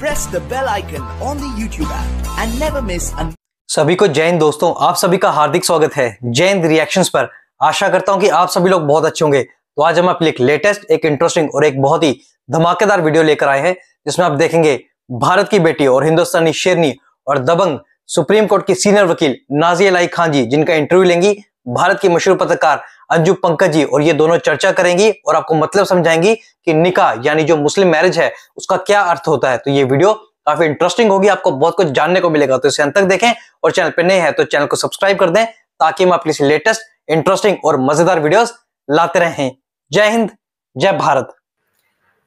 press the bell icon on the YouTube app and never miss an... सभी को जय हिंद दोस्तों, आप सभी का हार्दिक स्वागत है जय हिंद रिएक्शंस पर। आशा करता हूं कि आप सभी लोग बहुत अच्छे होंगे। तो आज हम आपके लिए एक लेटेस्ट, एक इंटरेस्टिंग और एक बहुत ही धमाकेदार वीडियो लेकर आए हैं, जिसमें आप देखेंगे भारत की बेटी और हिंदुस्तानी शेरनी और दबंग सुप्रीम कोर्ट की सीनियर वकील नाज़िया इलाही खान जी, जिनका इंटरव्यू लेंगी भारत की मशहूर पत्रकार अंजू पंकज जी, और ये दोनों चर्चा करेंगी और आपको मतलब समझाएंगी कि निकाह यानी जो मुस्लिम मैरिज है उसका क्या अर्थ होता है। तो ये वीडियो काफी इंटरेस्टिंग होगी, आपको बहुत कुछ जानने को मिलेगा। तो इसे अंत तक देखें और चैनल पे नए हैं तो चैनल को सब्सक्राइब कर दें, ताकि हम आपके लिए लेटेस्ट, इंटरेस्टिंग और मजेदार वीडियोस लाते रहें। जय हिंद, जय भारत।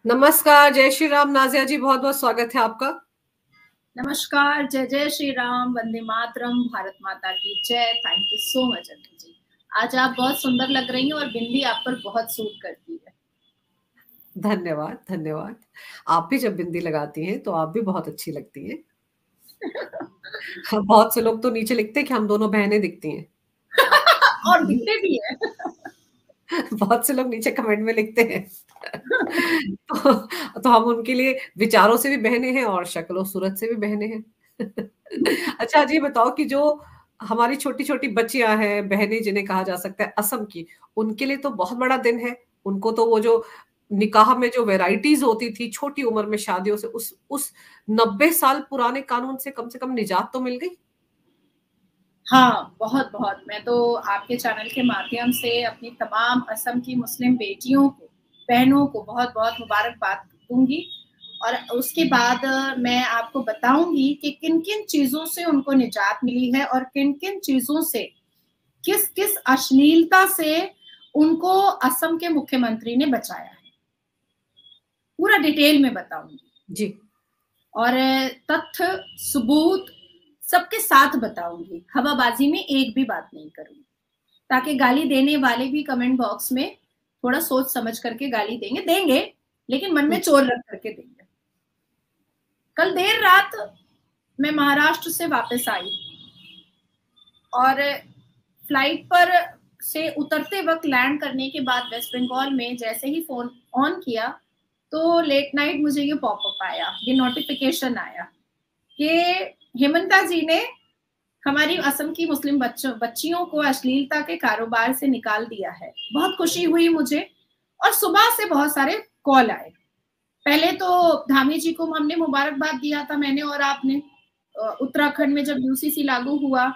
नमस्कार, जय श्री राम। नाज़िया जी, बहुत बहुत स्वागत है आपका। नमस्कार, जय जय श्री राम, वंदे मातरम, भारत माता की जय। Thank you so much Anju ji. आज आप बहुत सुंदर लग रही हैं और बिंदी आप पर बहुत सूट करती है। धन्यवाद धन्यवाद। आप भी जब बिंदी लगाती हैं तो आप भी बहुत अच्छी लगती हैं। बहुत से लोग तो नीचे लिखते हैं कि हम दोनों बहनें दिखती हैं। और दिखते भी हैं। बहुत से लोग नीचे कमेंट में लिखते हैं। तो हम उनके लिए विचारों से भी बहनें हैं और शक्लों सूरत से भी बहनें हैं। अच्छा जी, बताओ कि जो हमारी छोटी छोटी बच्चियां हैं, बहनें जिन्हें कहा जा सकता है असम की, उनके लिए तो बहुत बड़ा दिन है। उनको तो वो जो निकाह में जो वैरायटीज होती थी छोटी उम्र में शादियों से, उस 90 साल पुराने कानून से कम निजात तो मिल गई। हाँ, बहुत बहुत। मैं तो आपके चैनल के माध्यम से अपनी तमाम असम की मुस्लिम बेटियों को, बहनों को बहुत बहुत मुबारकबाद दूंगी। और उसके बाद मैं आपको बताऊंगी कि किन किन चीजों से उनको निजात मिली है और किन किन चीजों से, किस किस अश्लीलता से उनको असम के मुख्यमंत्री ने बचाया है। पूरा डिटेल में बताऊंगी जी, और तथ्य सबूत सबके साथ बताऊंगी। हवाबाजी में एक भी बात नहीं करूंगी, ताकि गाली देने वाले भी कमेंट बॉक्स में थोड़ा सोच समझ करके गाली देंगे, लेकिन मन में चोर रख करके देंगे। कल देर रात मैं महाराष्ट्र से वापस आई और फ्लाइट पर से उतरते वक्त लैंड करने के बाद वेस्ट बंगाल में जैसे ही फोन ऑन किया तो लेट नाइट मुझे ये पॉपअप आया, ये नोटिफिकेशन आया कि हेमंता जी ने हमारी असम की मुस्लिम बच्चियों को अश्लीलता के कारोबार से निकाल दिया है। बहुत खुशी हुई मुझे और सुबह से बहुत सारे कॉल आए। पहले तो धामी जी को हमने मुबारकबाद दिया था, मैंने और आपने, उत्तराखंड में जब यूसीसी लागू हुआ।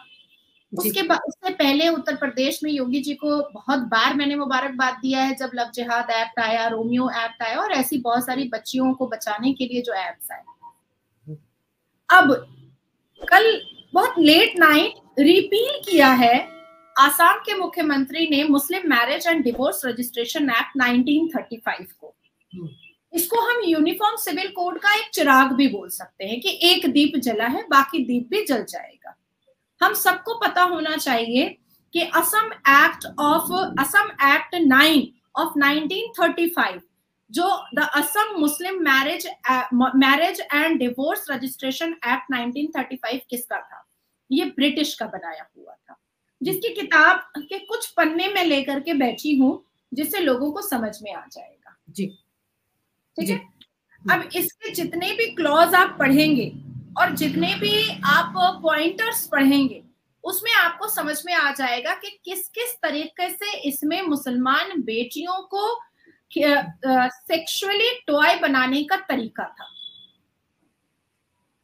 उससे पहले उत्तर प्रदेश में योगी जी को बहुत बार मैंने मुबारकबाद दिया है, जब लव जिहाद एक्ट आया, रोमियो एक्ट आया और ऐसी बहुत सारी बच्चियों को बचाने के लिए जो एक्ट्स आए। अब कल बहुत लेट नाइट रिपील किया है आसाम के मुख्यमंत्री ने मुस्लिम marriage and divorce registration act 1935 को। इसको हम यूनिफॉर्म सिविल कोड का एक चिराग भी बोल सकते हैं कि एक दीप जला है, बाकी दीप भी जल जाएगा। हम सबको पता होना चाहिए कि असम एक्ट 9 ऑफ 1935, जो the Assam Muslim marriage and divorce registration act 1935 किसका था? ये ब्रिटिश का बनाया हुआ था, जिसकी किताब के कुछ पन्ने में लेकर के बैठी हूँ, जिससे लोगों को समझ में आ जाएगा। जी, ठीक है। अब इसके जितने भी क्लॉज आप पढ़ेंगे और जितने भी आप पॉइंटर्स पढ़ेंगे, उसमें आपको समझ में आ जाएगा कि किस किस तरीके से इसमें मुसलमान बेटियों को सेक्सुअली टॉय बनाने का तरीका था।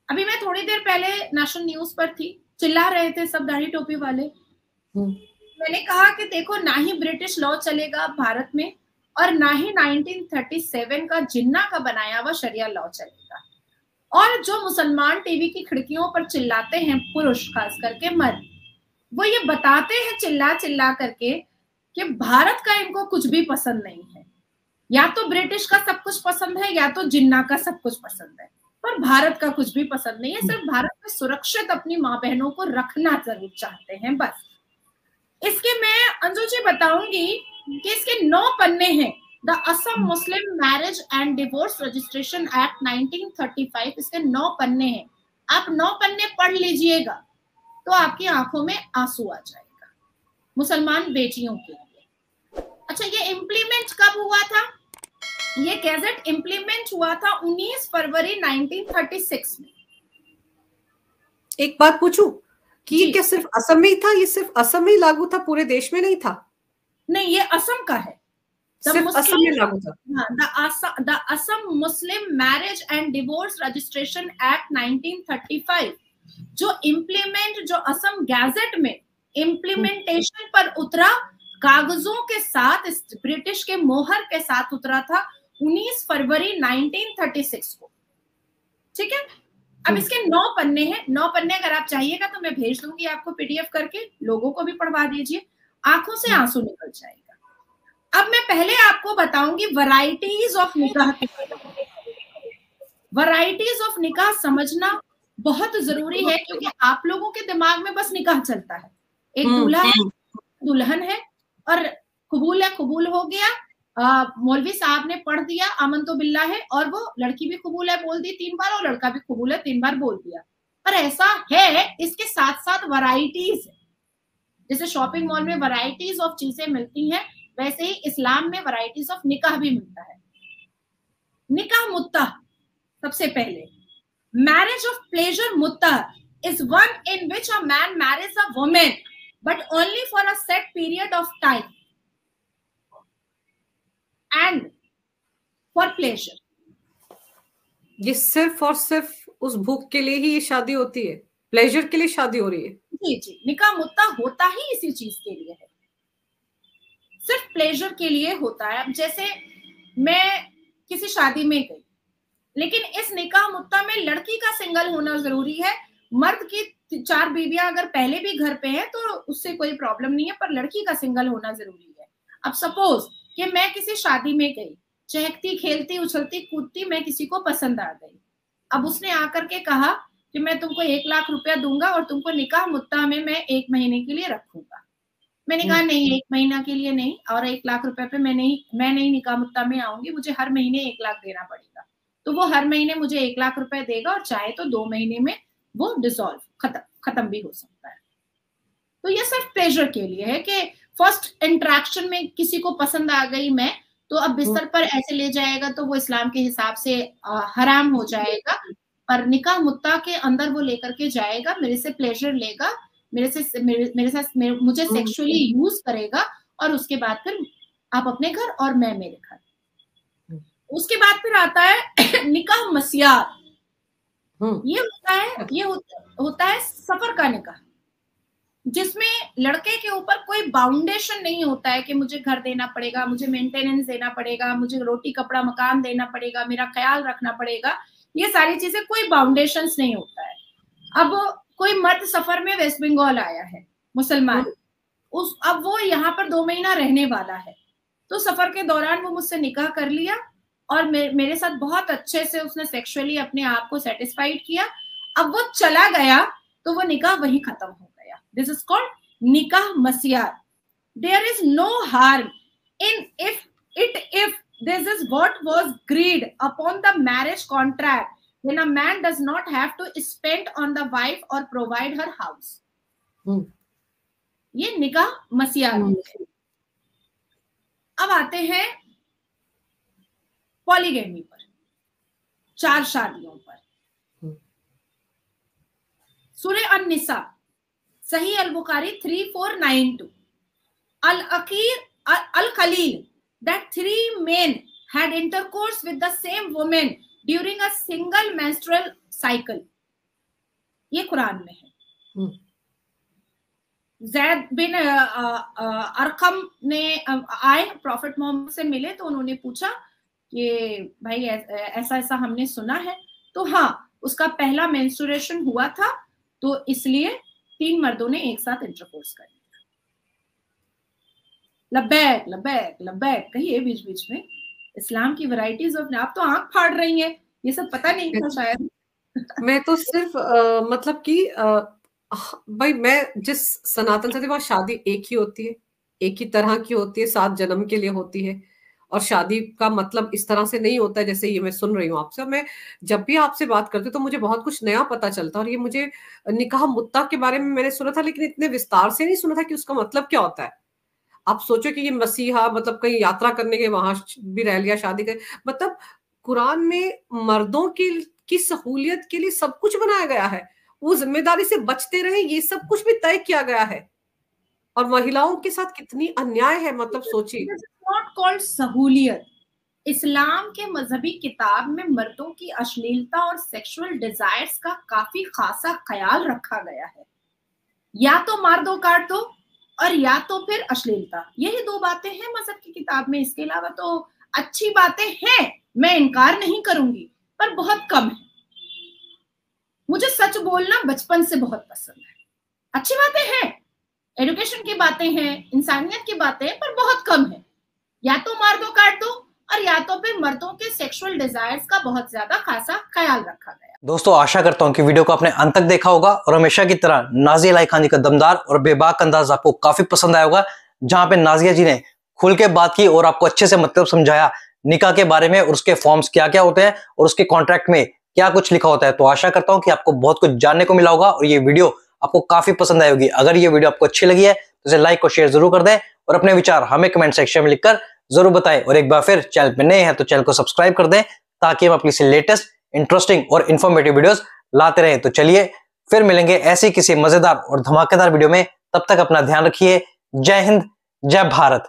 अभी मैं थोड़ी देर पहले नेशनल न्यूज पर थी, चिल्ला रहे थे सब दाढ़ी टोपी वाले। मैंने कहा कि देखो, ना ही ब्रिटिश लॉ चलेगा भारत में और ना ही 1937 का जिन्ना का बनाया हुआ शरिया लॉ चलेगा। और जो मुसलमान टीवी की खिड़कियों पर चिल्लाते हैं, पुरुष खास करके मर्द, वो ये बताते हैं चिल्ला चिल्ला करके कि भारत का इनको कुछ भी पसंद नहीं है। या तो ब्रिटिश का सब कुछ पसंद है या तो जिन्ना का सब कुछ पसंद है, पर भारत का कुछ भी पसंद नहीं है। सिर्फ भारत में सुरक्षित अपनी माँ बहनों को रखना जरूर चाहते हैं, बस। इसके मैं अंजू जी बताऊंगी कि इसके 9 पन्ने हैं। The Assam Muslim marriage and divorce registration act 1935, इसके 9 पन्ने हैं। आप 9 पन्ने पढ़ लीजिएगा तो आपकी आंखों में आंसू आ जाएगा मुसलमान बेटियों के लिए। अच्छा, ये इम्प्लीमेंट कब हुआ था? ये गैजेट इंप्लीमेंट हुआ था 19 फरवरी 1936 में। एक बात पूछूं कि ये क्या सिर्फ असम में ही था? ये सिर्फ असम में ही लागू था, पूरे देश में नहीं था? नहीं, ये असम का है। सिर्फ असम में लागू था। The Assam Muslim marriage and divorce registration act 1935 जो असम गैजेट में इम्प्लीमेंटेशन पर उतरा, कागजों के साथ, ब्रिटिश के मोहर के साथ उतरा था 19 फरवरी 1936 को। ठीक है, अब इसके 9 पन्ने हैं। 9 पन्ने अगर आप चाहिएगा तो मैं भेज दूंगी आपको पीडीएफ करके, लोगों को भी पढ़वा दीजिए, आंखों से आंसू निकल जाएगा। अब मैं पहले आपको बताऊंगी वैरायटीज ऑफ निकाह। वैरायटीज ऑफ निकाह समझना बहुत जरूरी है, क्योंकि आप लोगों के दिमाग में बस निकाह चलता है, एक दूल्हा है, दुल्हन है, और कबूल है, कबूल हो गया, मौलवी साहब ने पढ़ दिया आमन तो बिल्ला है, और वो लड़की भी कबूल है बोल दी 3 बार, और लड़का भी कबूल है 3 बार बोल दिया। पर ऐसा है, इसके साथ साथ वैरायटीज है। जैसे शॉपिंग मॉल में वैरायटीज ऑफ चीजें मिलती हैं, वैसे ही इस्लाम में वैरायटीज ऑफ निकाह भी मिलता है। निकाह मुत्ता, सबसे पहले मैरिज ऑफ प्लेजर मुत्ता is one in which a man marries a woman but only for a set period of time and for pleasure. ये सिर्फ और सिर्फ उस भूख के लिए ही ये शादी होती है, प्लेजर के लिए शादी हो रही है। जी जी, निकाह मुत्ता होता ही इसी चीज के लिए है, सिर्फ प्लेजर के लिए होता है। अब जैसे मैं किसी शादी में गई, लेकिन इस निकाह मुत्ता में लड़की का सिंगल होना जरूरी है। मर्द की 4 बीवियां अगर पहले भी घर पे हैं तो उससे कोई प्रॉब्लम नहीं है, पर लड़की का सिंगल होना जरूरी है। अब सपोज कि मैं किसी शादी में गई, चहकती खेलती उछलती कूदती मैं किसी को पसंद आ गई। अब उसने आकर के कहा कि मैं तुमको 1 लाख रुपया दूंगा और तुमको निकाह मुत्ता में मैं 1 महीने के लिए रखूंगा। मैंने कहा नहीं, 1 महीना के लिए नहीं, और 1 लाख रुपए पे मैं नहीं निकाह मुत्ता में आऊंगी, मुझे हर महीने 1 लाख देना पड़ेगा। तो वो हर महीने मुझे 1 लाख रुपए देगा, और चाहे तो 2 महीने में वो डिसॉल्व खत्म भी हो सकता है। तो ये सिर्फ प्लेजर के लिए है कि फर्स्ट इंटरेक्शन में किसी को पसंद आ गई मैं, तो अब बिस्तर पर ऐसे ले जाएगा तो वो इस्लाम के हिसाब से हराम हो जाएगा। पर निकाह मुत्ता के अंदर वो लेकर के जाएगा, मेरे से प्लेजर लेगा, मुझे सेक्सुअली यूज करेगा, और उसके बाद फिर आप अपने घर और मैं मेरे घर। उसके बाद फिर आता है निकाह मसियात। ये होता है सफर का निकाह, जिसमें लड़के के ऊपर कोई बाउंडेशन नहीं होता है कि मुझे घर देना पड़ेगा, मुझे मेंटेनेंस देना पड़ेगा, मुझे रोटी कपड़ा मकान देना पड़ेगा, मेरा ख्याल रखना पड़ेगा, ये सारी चीजें कोई बाउंडेशंस नहीं होता है। अब कोई मर्द सफर में वेस्ट बंगाल आया है, मुसलमान, अब वो यहाँ पर 2 महीना रहने वाला है, तो सफर के दौरान वो मुझसे निकाह कर लिया और मेरे साथ बहुत अच्छे से उसने सेक्सुअली अपने आप को सेटिस्फाइड किया। अब वो चला गया तो वो निकाह वही खत्म हो गया। दिस इज कॉल्ड निकाह मसियात। There is no harm in if this is what was agreed upon the marriage contract, then a man does not have to spend on the wife or provide her house. ये निकाह मसियात। अब आते हैं polygamy पर, 4 शादियों पर। सूरह अन-निसा, सही अल बुखारी 3492, अल Khalil, that 3 men had intercourse with the same woman during a single menstrual cycle. ये कुरान में है। ज़ैद बिन अरकम ने आए प्रॉफिट मोहम्मद से मिले, तो उन्होंने पूछा कि भाई ऐसा ऐसा हमने सुना है, तो हाँ उसका पहला मेंस्ट्रुएशन हुआ था, तो इसलिए 3 मर्दों ने एक साथ इंटरकोर्स कर लिया। लब्बैक लब्बैक लब्बैक कहिए बीच बीच में। इस्लाम की वैरायटीज ऑफ, आप तो आंख फाड़ रही हैं, ये सब पता नहीं था शायद। मैं तो सिर्फ मतलब कि भाई मैं जिस सनातन से वहाँ शादी एक ही होती है, एक ही तरह की होती है, 7 जन्म के लिए होती है, और शादी का मतलब इस तरह से नहीं होता है जैसे ये मैं सुन रही हूँ आपसे। मैं जब भी आपसे बात करती हूँ तो मुझे बहुत कुछ नया पता चलता है, और ये मुझे निकाह मुत्ता के बारे में मैंने सुना था, लेकिन इतने विस्तार से नहीं सुना था कि उसका मतलब क्या होता है। आप सोचो कि ये मसीहा मतलब कहीं यात्रा करने के, वहां भी रह लिया, शादी कर, मतलब कुरान में मर्दों की सहूलियत के लिए सब कुछ बनाया गया है, वो जिम्मेदारी से बचते रहे, ये सब कुछ भी तय किया गया है। और महिलाओं के साथ कितनी अन्याय है, मतलब सोचिए। नॉट कॉल्ड सहूलियत। इस्लाम के मजहबी किताब में मर्दों की अश्लीलता और सेक्सुअल डिजायर्स का काफी खासा ख्याल रखा गया है। या तो मार दो काट दो, और या तो फिर अश्लीलता, यही दो बातें हैं मजहब की किताब में। इसके अलावा तो अच्छी बातें हैं, मैं इनकार नहीं करूंगी, पर बहुत कम है। मुझे सच बोलना बचपन से बहुत पसंद है। अच्छी बातें हैं, एजुकेशन की बातें हैं, इंसानियत की बातें हैं, पर बहुत कम है। या तो मार दो काट दो, और या तो फिर मर्दों के सेक्सुअल डिजायर्स का बहुत ज्यादा खासा ख्याल रखा गया। दोस्तों आशा करता हूं कि वीडियो को आपने अंत तक देखा होगा और हमेशा की तरह नाजिया इलाही खान जी का दमदार और बेबाक अंदाज आपको काफी पसंद आया होगा, जहां पे नाजिया जी ने खुल के बात की और आपको अच्छे से मतलब समझाया निकाह के बारे में और उसके फॉर्म्स क्या क्या होते हैं और उसके कॉन्ट्रैक्ट में क्या कुछ लिखा होता है। तो आशा करता हूं कि आपको बहुत कुछ जानने को मिला होगा और ये वीडियो आपको काफी पसंद आई होगी। अगर ये वीडियो आपको अच्छी लगी है तो इसे लाइक और शेयर जरूर कर दें और अपने विचार हमें कमेंट सेक्शन में लिखकर जरूर बताएं। और एक बार फिर चैनल पे नए हैं तो चैनल को सब्सक्राइब कर दें ताकि हम अपनी लेटेस्ट इंटरेस्टिंग और इन्फॉर्मेटिव वीडियोस लाते रहें। तो चलिए फिर मिलेंगे ऐसी किसी मजेदार और धमाकेदार वीडियो में, तब तक अपना ध्यान रखिए। जय हिंद, जय भारत।